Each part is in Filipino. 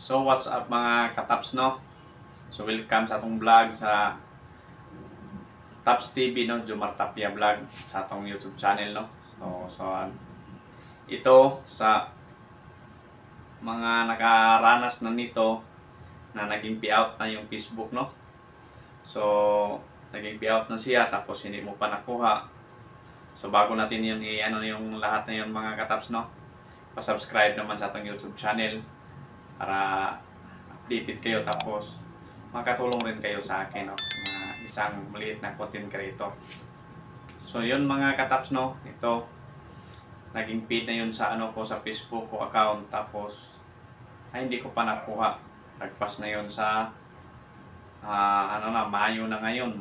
So what's up mga kataps, no? So welcome sa atong vlog sa Taps TV, no? Jomar Tapia Vlog sa atong YouTube channel, no? Ito sa mga nakaranas na nito na naging payout na yung Facebook, no? So naging payout na siya tapos hindi mo pa nakuha. So bago natin yun ano yung lahat na yun mga kataps, no? Pa-subscribe naman sa atong YouTube channel para updated kayo, tapos makatulong rin kayo sa akin, no, na isang maliit na content creator. So yun mga kataps, no, ito naging feed na yun sa ano ko, sa Facebook ko account, tapos ay hindi ko pa nakuha. Nagpas na yun sa Mayo na ngayon,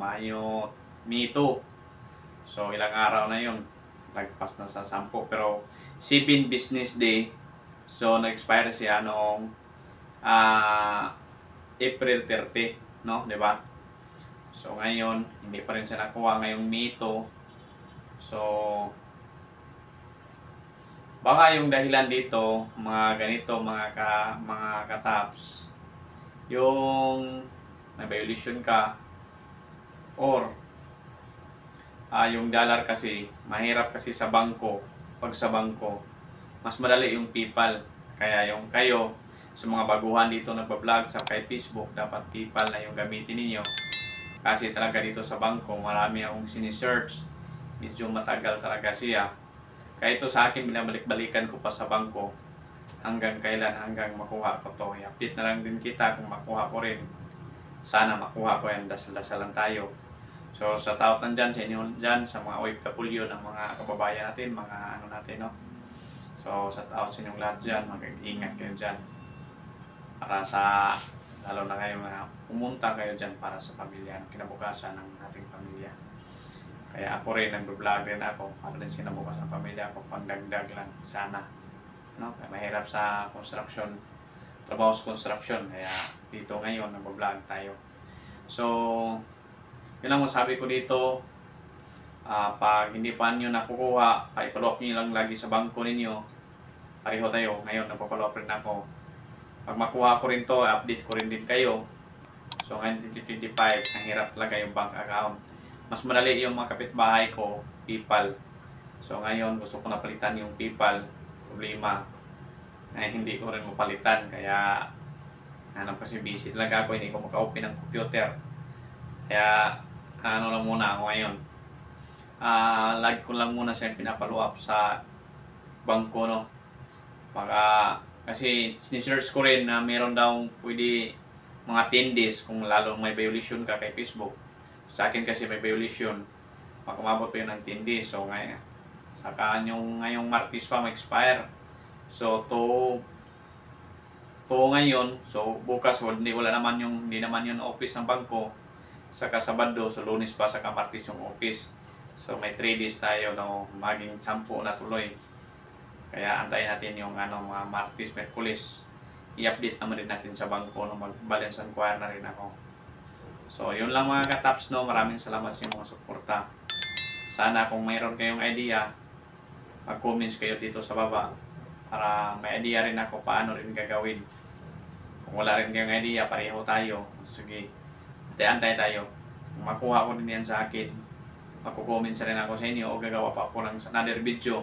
May 2. So ilang araw na yun, nagpas na sa 10, pero 7 business day. So nag-expire siya noong April 30, no, 'di ba? So ngayon hindi pa rin siya nakuha ngayong May 2. So baka yung dahilan dito, mga ganito, mga kataps, yung may violation ka, or yung dollar kasi mahirap kasi sa bangko. Pag sa bangko mas madali yung PayPal, kaya yung kayo sa mga baguhan dito nagpa-vlog sa kay Facebook, dapat PayPal na yung gamitin ninyo. Kasi talaga dito sa bangko, marami akong sinisearch, medyo matagal talaga siya. Kaya ito sa akin, binabalik-balikan ko pa sa bangko hanggang kailan, hanggang makuha ko to. I-update na lang din kita kung makuha ko rin. Sana makuha ko yan, dasal-dasalan tayo. So sa tao lang dyan, sa inyo dyan, sa mga OFW ng mga kababayan natin, mga ano natin, no? So sa tao sa inyong lahat dyan, mag-ingat kayo dyan. Para sa, lalo na kayo na pumunta kayo dyan para sa pamilya, kinabukasan ng ating pamilya. Kaya ako rin, nag-vlog rin ako para rin kinabukasan ng pamilya ko, pangdagdag lang sana, no? Kaya mahirap sa construction, trabaho sa construction, kaya dito ngayon nag-vlog tayo. So yun lang masabi ko dito. Pag hindi pa nyo nakukuha, pa-follow up nyo lang lagi sa bangko ninyo. Pareho tayo, ngayon nagpa-follow up rin ako. Pag makuha ko rin to, update ko rin din kayo. So ngayon 2025, ang hirap talaga yung bank account. Mas madali yung mga kapitbahay ko, PayPal. So ngayon gusto ko napalitan yung PayPal. Problema na hindi ko rin mapalitan, kaya kasi busy talaga ako, hindi ko maka-open ng computer. Kaya lang muna ako ngayon. Lagi ko lang muna siya pinapalo up sa bangko, no. Kasi sinesearch ko rin na meron daw pwede mga 10 days kung lalo may violation ka kay Facebook. Sa akin kasi may violation, makamabot pa yun ng 10 days. So ngayon, saka ngayong Martes pa mag-expire. So to ngayon, so bukas hindi naman yung office ng bangko. Saka Sabado, so Lunes pa, saka Martes yung office. So may 3 days tayo, no, maging 10 na tuloy. Kaya antayin natin yung mga Martes, Merkulis. I-update naman din natin sa bangko, no, mag-balance inquiry na rin ako. So yun lang mga kataps, no. Maraming salamat sa inyong mga suporta. Sana kung mayroon kayong idea, mag-comments kayo dito sa baba para may idea rin ako paano rin gagawin. Kung wala rin kayong idea, pareho tayo. Sige, antay tayo. Kung makuha ko din yan sa akin, magko-comments rin ako sa inyo o gagawa pa ako ng another video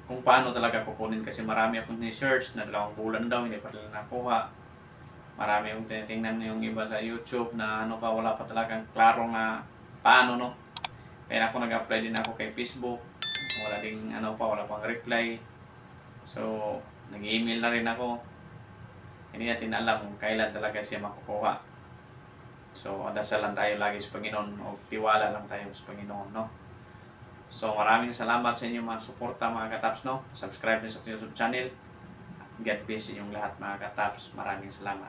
kung paano talaga kukunin, kasi marami akong ni-search na 2 bulan daw hindi pa rin nakuha. Marami akong tinitingnan yung iba sa YouTube na wala pa talagang klaro na paano, no. Kaya ako nag-apply din ako kay Facebook, wala ding wala pang reply. So nag-email na rin ako, hindi natin alam kung kailan talaga siya makukuha. So dasal lang tayo lagi sa Panginoon, o tiwala lang tayo sa Panginoon, no. So maraming salamat sa inyo mga suporta mga kataps, no. Subscribe din sa YouTube channel. God bless inyong lahat mga kataps. Maraming salamat.